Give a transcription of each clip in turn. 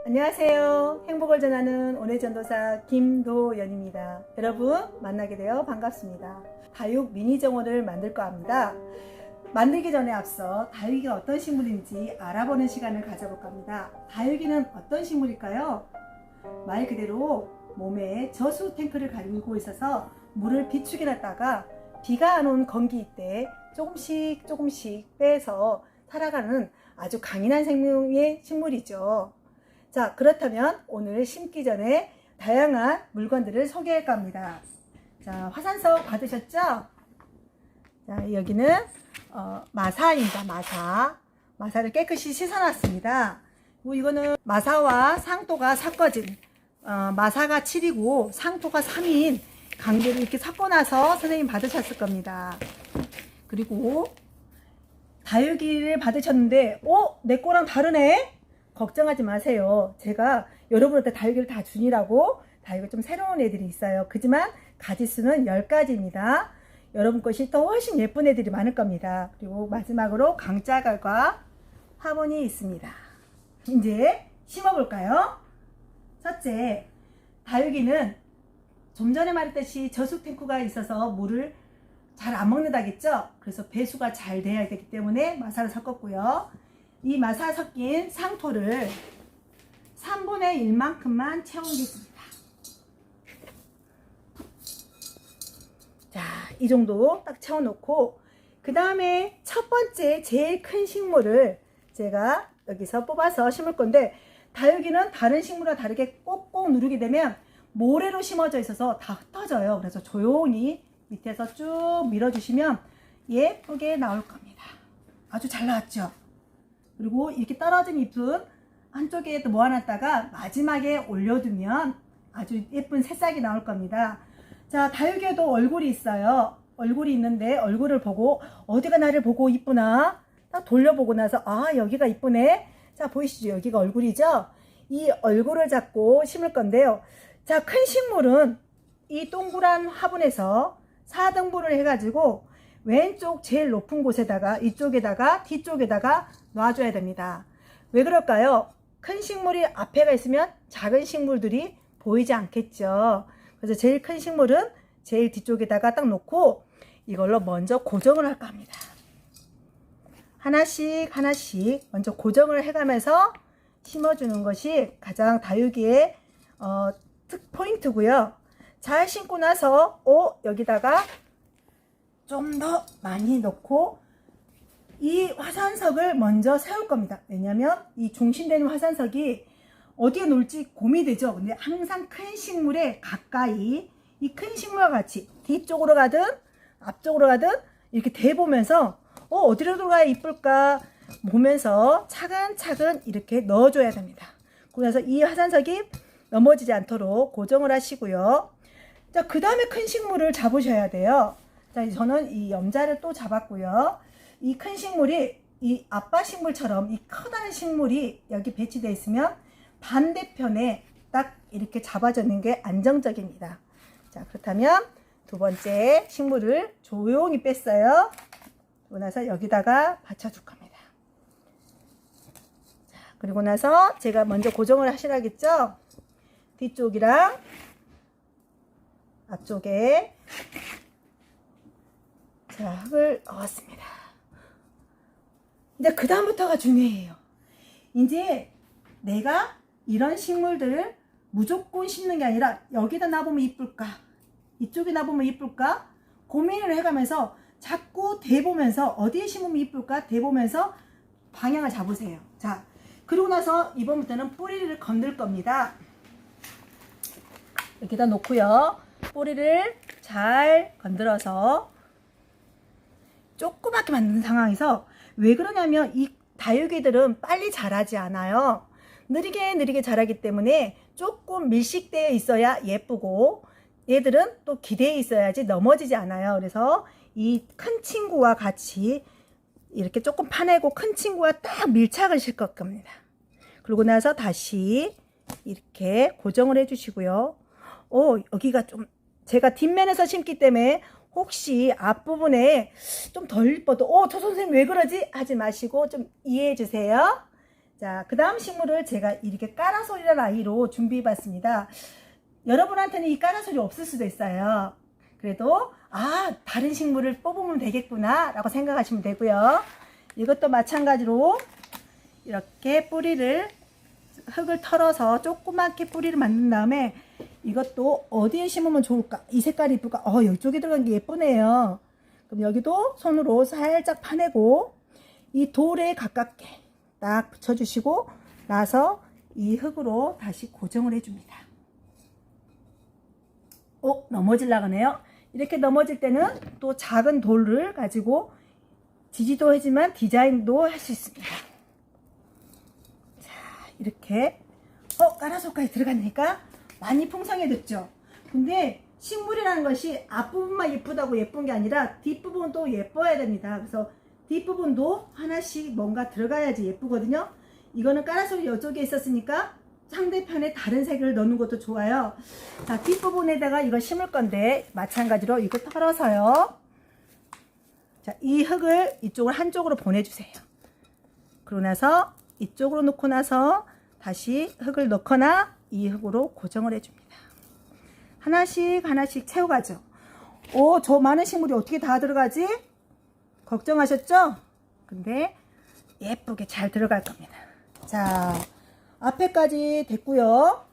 안녕하세요. 행복을 전하는 온해전도사 김도연입니다. 여러분 만나게 되어 반갑습니다. 다육 미니 정원을 만들까 합니다. 만들기 전에 앞서 다육이가 어떤 식물인지 알아보는 시간을 가져볼까 합니다. 다육이는 어떤 식물일까요? 말 그대로 몸에 저수 탱크를 가지고 있어서 물을 비축해 놨다가 비가 안 온 건기 때 조금씩 빼서 살아가는 아주 강인한 생명의 식물이죠. 자, 그렇다면 오늘 심기 전에 다양한 물건들을 소개할까 합니다. 자, 화산석 받으셨죠? 자, 여기는 마사입니다. 마사를 깨끗이 씻어놨습니다. 그리고 이거는 마사와 상토가 섞어진 마사가 7이고 상토가 3인 강제로 이렇게 섞어놔서 선생님 받으셨을 겁니다. 그리고 다육이를 받으셨는데 내 거랑 다르네? 걱정하지 마세요. 제가 여러분한테 다육이를 다 주니라고 다육이 좀 새로운 애들이 있어요. 그지만 가지수는 10가지입니다. 여러분 것이 더 훨씬 예쁜 애들이 많을 겁니다. 그리고 마지막으로 강짜갈과 화분이 있습니다. 이제 심어볼까요? 첫째, 다육이는 좀 전에 말했듯이 저수 탱크가 있어서 물을 잘 안 먹는다겠죠? 그래서 배수가 잘 돼야 되기 때문에 마사를 섞었고요. 이 마사 섞인 상토를 3분의 1만큼만 채우겠습니다. 자, 이 정도 딱 채워놓고 그 다음에 첫 번째 제일 큰 식물을 제가 여기서 뽑아서 심을 건데, 다육이는 다른 식물과 다르게 꼭꼭 누르게 되면 모래로 심어져 있어서 다 흩어져요. 그래서 조용히 밑에서 쭉 밀어주시면 예쁘게 나올 겁니다. 아주 잘 나왔죠? 그리고 이렇게 떨어진 잎은 한쪽에 또 모아놨다가 마지막에 올려두면 아주 예쁜 새싹이 나올 겁니다. 자, 다육이에도 얼굴이 있어요. 얼굴이 있는데 얼굴을 보고 어디가 나를 보고 이쁘나 딱 돌려보고 나서 여기가 이쁘네. 자, 보이시죠? 여기가 얼굴이죠? 이 얼굴을 잡고 심을 건데요. 자, 큰 식물은 이 동그란 화분에서 4등분을 해가지고 왼쪽 제일 높은 곳에다가 이쪽에다가 뒤쪽에다가 놔줘야 됩니다. 왜 그럴까요? 큰 식물이 앞에가 있으면 작은 식물들이 보이지 않겠죠. 그래서 제일 큰 식물은 제일 뒤쪽에다가 딱 놓고 이걸로 먼저 고정을 할까 합니다. 하나씩 먼저 고정을 해가면서 심어주는 것이 가장 다육이의 포인트고요. 잘 심고 나서 여기다가 좀 더 많이 넣고 이 화산석을 먼저 세울 겁니다. 왜냐면 이 중심되는 화산석이 어디에 놓을지 고민이 되죠. 근데 항상 큰 식물에 가까이 이 큰 식물과 같이 뒤쪽으로 가든 앞쪽으로 가든 이렇게 대보면서 어디로 들어가야 이쁠까 보면서 차근차근 이렇게 넣어줘야 됩니다. 그래서 이 화산석이 넘어지지 않도록 고정을 하시고요. 자, 그 다음에 큰 식물을 잡으셔야 돼요. 자, 저는 이 염자를 또 잡았고요. 이 큰 식물이 이 아빠 식물처럼 이 커다란 식물이 여기 배치되어 있으면 반대편에 딱 이렇게 잡아주는 게 안정적입니다. 자, 그렇다면 두 번째 식물을 조용히 뺐어요. 그리고 나서 여기다가 받쳐줄 겁니다. 자, 그리고 나서 제가 먼저 고정을 하시라겠죠? 뒤쪽이랑 앞쪽에 자, 흙을 넣었습니다. 이제 그 다음부터가 중요해요. 이제 내가 이런 식물들을 무조건 심는 게 아니라 여기다 놔보면 이쁠까? 이쪽에 놔보면 이쁠까? 고민을 해가면서 자꾸 대보면서 어디에 심으면 이쁠까? 대보면서 방향을 잡으세요. 자, 그리고 나서 이번부터는 뿌리를 건들 겁니다. 여기다 놓고요. 뿌리를 잘 건드려서 조그맣게 만드는 상황에서, 왜 그러냐면 이 다육이들은 빨리 자라지 않아요. 느리게 자라기 때문에 조금 밀식되어 있어야 예쁘고 얘들은 또 기대에 있어야지 넘어지지 않아요. 그래서 이 큰 친구와 같이 이렇게 조금 파내고 큰 친구와 딱 밀착을 시킬 겁니다. 그러고 나서 다시 이렇게 고정을 해 주시고요. 여기가 좀 제가 뒷면에서 심기 때문에 혹시 앞부분에 좀 덜 이뻐도 저 선생님 왜 그러지? 하지 마시고 좀 이해해 주세요. 자, 그 다음 식물을 제가 이렇게 까라솔이라는 아이로 준비해 봤습니다. 여러분한테는 이 까라솔이 없을 수도 있어요. 그래도 다른 식물을 뽑으면 되겠구나 라고 생각하시면 되고요. 이것도 마찬가지로 이렇게 흙을 털어서 조그맣게 뿌리를 만든 다음에 이것도 어디에 심으면 좋을까? 이 색깔이 이쁠까? 이쪽에 들어간 게 예쁘네요. 그럼 여기도 손으로 살짝 파내고 이 돌에 가깝게 딱 붙여주시고 나서 이 흙으로 다시 고정을 해줍니다. 넘어질라 그네요. 이렇게 넘어질 때는 또 작은 돌을 가지고 지지도 하지만 디자인도 할 수 있습니다. 자, 이렇게 까라솔까지 들어가니까 많이 풍성해졌죠. 근데 식물이라는 것이 앞부분만 예쁘다고 예쁜 게 아니라 뒷부분도 예뻐야 됩니다. 그래서 뒷부분도 하나씩 뭔가 들어가야지 예쁘거든요. 이거는 까라솔이 이쪽에 있었으니까 상대편에 다른 색을 넣는 것도 좋아요. 자, 뒷부분에다가 이거 심을 건데 마찬가지로 이거 털어서요. 자, 이 흙을 이쪽을 한쪽으로 보내주세요. 그러고 나서 이쪽으로 놓고 나서 다시 흙을 넣거나 이 흙으로 고정을 해줍니다. 하나씩 채워가죠. 저 많은 식물이 어떻게 다 들어가지? 걱정하셨죠? 근데 예쁘게 잘 들어갈 겁니다. 자, 앞에까지 됐고요.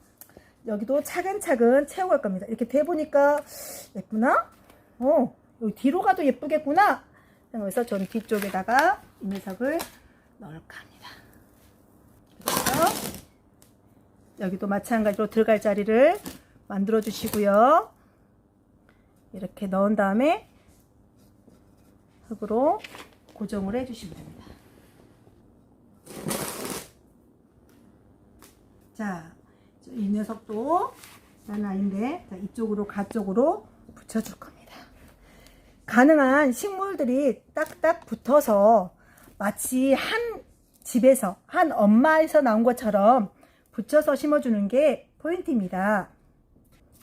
여기도 차근차근 채워갈 겁니다. 이렇게 대보니까 예쁘나? 여기 뒤로 가도 예쁘겠구나. 그래서 전 뒤쪽에다가 이 녀석을 넣을까 합니다. 그래서 여기도 마찬가지로 들어갈 자리를 만들어 주시고요. 이렇게 넣은 다음에 흙으로 고정을 해 주시면 됩니다. 자, 이 녀석도 난 아닌데 이쪽으로 가쪽으로 붙여줄 겁니다. 가능한 식물들이 딱딱 붙어서 마치 한 집에서 한 엄마에서 나온 것처럼 붙여서 심어주는 게 포인트입니다.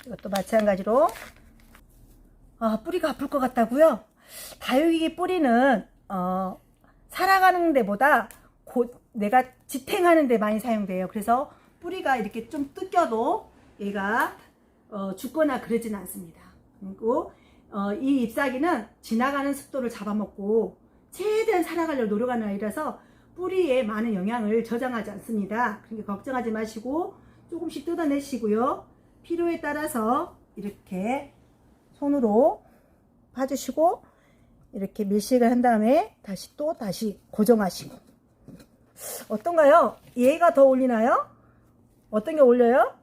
이것도 마찬가지로 뿌리가 아플 것 같다고요? 다육이 뿌리는 살아가는 데보다 내가 지탱하는 데 많이 사용돼요. 그래서 뿌리가 이렇게 좀 뜯겨도 얘가 죽거나 그러진 않습니다. 그리고 이 잎사귀는 지나가는 습도를 잡아먹고 최대한 살아가려고 노력하는 아이라서 뿌리에 많은 영향을 저장하지 않습니다. 그러니까 걱정하지 마시고 조금씩 뜯어내시고요. 필요에 따라서 이렇게 손으로 파주시고 이렇게 밀식을 한 다음에 다시 고정하시고. 어떤가요? 얘가 더 어울리나요? 어떤 게 어울려요?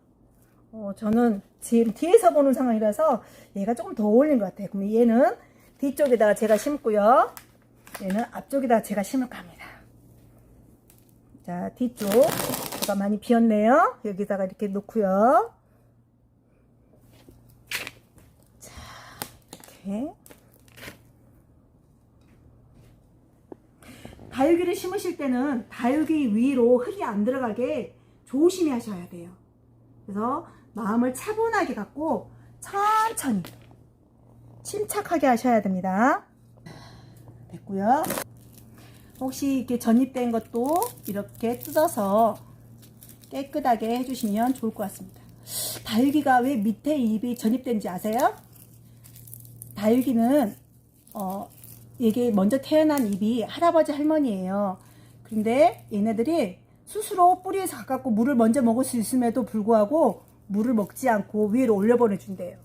저는 지금 뒤에서 보는 상황이라서 얘가 조금 더 어울린 것 같아요. 그럼 얘는 뒤쪽에다가 제가 심고요. 얘는 앞쪽에다가 제가 심을까 합니다. 자, 뒤쪽 뭐가 많이 비었네요. 여기다가 이렇게 놓고요. 자, 이렇게 다육이를 심으실 때는 다육이 위로 흙이 안 들어가게 조심히 하셔야 돼요. 그래서 마음을 차분하게 갖고 천천히 침착하게 하셔야 됩니다. 됐고요. 혹시 이렇게 전입된 것도 이렇게 뜯어서 깨끗하게 해주시면 좋을 것 같습니다. 다육이가 왜 밑에 잎이 전입된지 아세요? 다육이는 이게 먼저 태어난 잎이 할아버지 할머니예요. 근데 얘네들이 스스로 뿌리에서 가깝고 물을 먼저 먹을 수 있음에도 불구하고 물을 먹지 않고 위로 올려보내준대요.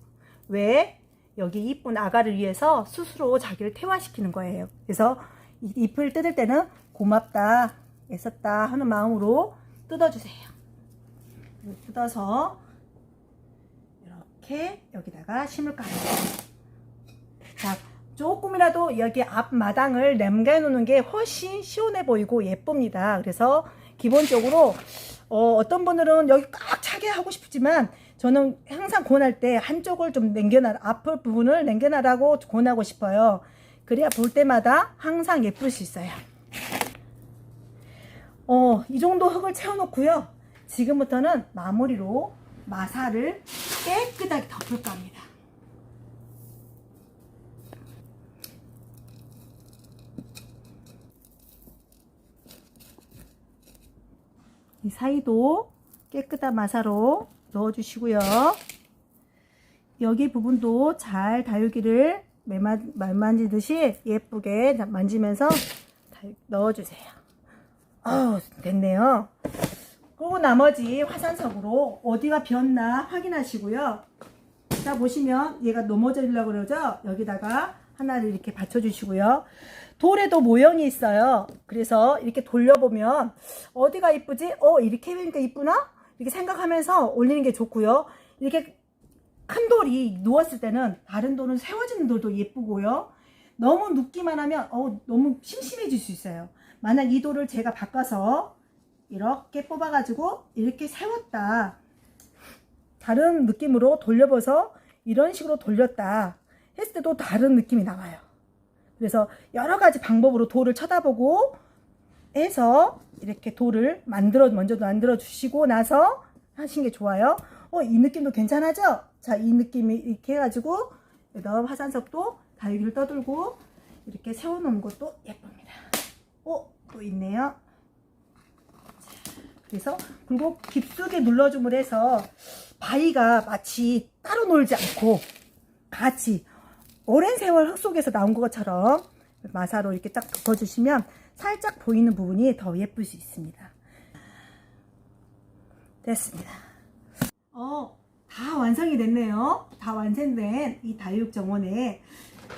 왜? 여기 이쁜 아가를 위해서 스스로 자기를 태화시키는 거예요. 그래서 이 잎을 뜯을 때는 고맙다, 애썼다 하는 마음으로 뜯어주세요. 뜯어서 이렇게 여기다가 심을까 합니다. 자, 조금이라도 여기 앞마당을 남겨놓는 게 훨씬 시원해 보이고 예쁩니다. 그래서 기본적으로 어떤 분들은 여기 꽉 차게 하고 싶지만 저는 항상 권할 때 한쪽을 좀 남겨놔라, 앞을 부분을 남겨놔라고 권하고 싶어요. 그래야 볼 때마다 항상 예쁠 수 있어요. 이 정도 흙을 채워놓고요. 지금부터는 마무리로 마사를 깨끗하게 덮을까 합니다. 이 사이도 깨끗한 마사로 넣어주시고요. 여기 부분도 잘 다육이를 만지듯이 예쁘게 만지면서 넣어주세요. 됐네요. 그리고 나머지 화산석으로 어디가 비었나 확인하시고요. 자, 보시면 얘가 넘어지려고 그러죠? 여기다가 하나를 이렇게 받쳐주시고요. 돌에도 모형이 있어요. 그래서 이렇게 돌려보면 어디가 이쁘지? 이렇게 하니까 이쁘나? 이렇게 생각하면서 올리는 게 좋고요. 이렇게 큰 돌이 누웠을 때는 다른 돌은 세워지는 돌도 예쁘고요. 너무 눕기만 하면 너무 심심해질 수 있어요. 만약 이 돌을 제가 바꿔서 이렇게 뽑아가지고 이렇게 세웠다. 다른 느낌으로 돌려봐서 이런 식으로 돌렸다 했을 때도 다른 느낌이 나와요. 그래서 여러 가지 방법으로 돌을 쳐다보고 해서 이렇게 돌을 먼저 만들어 주시고 나서 하신 게 좋아요. 이 느낌도 괜찮아죠? 자, 이 느낌이 이렇게 해가지고 여기다 화산석도 다육이를 떠들고 이렇게 세워놓은 것도 예쁩니다. 또 있네요. 그래서 그리고 깊숙이 눌러줌을 해서 바위가 마치 따로 놀지 않고 같이 오랜 세월 흙 속에서 나온 것처럼 마사로 이렇게 딱 덮어주시면 살짝 보이는 부분이 더 예쁠 수 있습니다. 됐습니다. 다 완성이 됐네요. 다 완성된 이 다육 정원에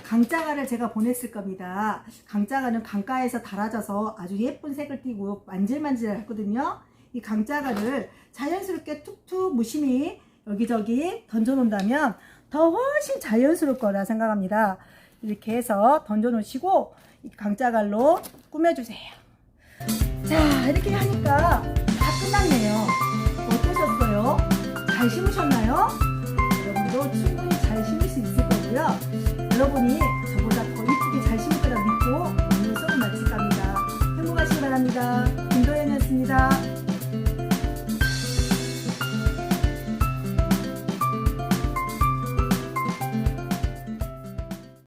강짜가를 제가 보냈을 겁니다. 강짜가는 강가에서 달아져서 아주 예쁜 색을 띠고 만질만질 하거든요. 이 강짜가를 자연스럽게 툭툭 무심히 여기저기 던져 놓는다면 더 훨씬 자연스러울 거라 생각합니다. 이렇게 해서 던져 놓으시고 이 강짜갈로 꾸며주세요. 자, 이렇게 하니까 다 끝났네요. 어떠셨어요? 잘 심으셨나요? 여러분도 충분히 잘 심을 수 있을 거고요. 여러분이 저보다 더 이쁘게 잘 심을 거라 믿고